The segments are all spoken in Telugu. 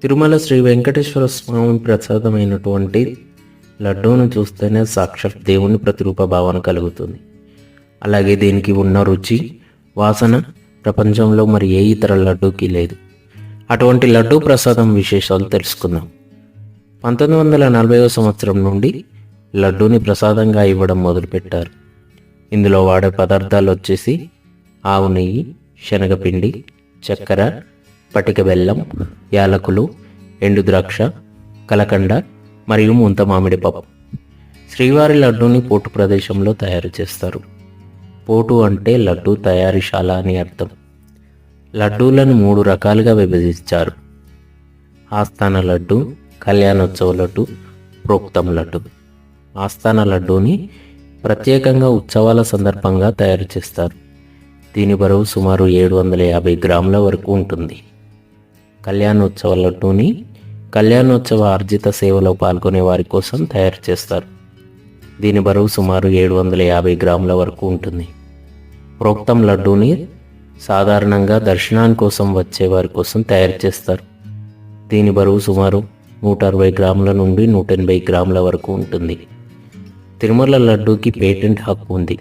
తిరుమల శ్రీ వెంకటేశ్వర స్వామి ప్రసాదమైనటువంటి లడ్డూను చూస్తేనే సాక్షాత్ దేవుని ప్రతిరూప భావన కలుగుతుంది. అలాగే దీనికి ఉన్న రుచి, వాసన ప్రపంచంలో మరి ఏ ఇతర లడ్డూకి లేదు. అటువంటి లడ్డూ ప్రసాదం విశేషాలు తెలుసుకుందాం. 1940వ సంవత్సరం నుండి లడ్డూని ప్రసాదంగా ఇవ్వడం మొదలుపెట్టారు. ఇందులో వాడే పదార్థాలు వచ్చేసి ఆవు నెయ్యి, శనగపిండి, చక్కెర, పటిక బెల్లం, యాలకులు, ఎండు ద్రాక్ష, కలకండ మరియు ముంత మామిడి పప్పు. శ్రీవారి లడ్డూని పోటు ప్రదేశంలో తయారు చేస్తారు. పోటు అంటే లడ్డూ తయారీశాల అని అర్థం. లడ్డూలను 3 రకాలుగా విభజించారు: ఆస్థాన లడ్డు, కళ్యాణోత్సవ లడ్డు, ప్రోక్తం లడ్డు. ఆస్థాన లడ్డూని ప్రత్యేకంగా ఉత్సవాల సందర్భంగా తయారు చేస్తారు. దీని బరువు సుమారు 750 గ్రాముల వరకు ఉంటుంది. కళ్యాణోత్సవ లడ్డూని కళ్యాణోత్సవ ఆర్జిత సేవలో పాల్గొనే వారి కోసం తయారు చేస్తారు. దీని బరువు సుమారు 750 గ్రాముల వరకు ఉంటుంది. ప్రోక్తం లడ్డూని సాధారణంగా దర్శనాని కోసం వచ్చే వారి కోసం తయారు చేస్తారు. దీని బరువు సుమారు 160 గ్రాముల నుండి 180 గ్రాముల వరకు ఉంటుంది. తిరుమల లడ్డూకి పేటెంట్ హక్కు ఉంది.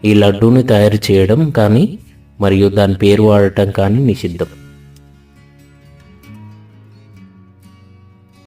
ఈ లడ్డూని తయారు చేయడం కానీ మరియు దాని పేరు వాడటం కానీ నిషిద్ధం.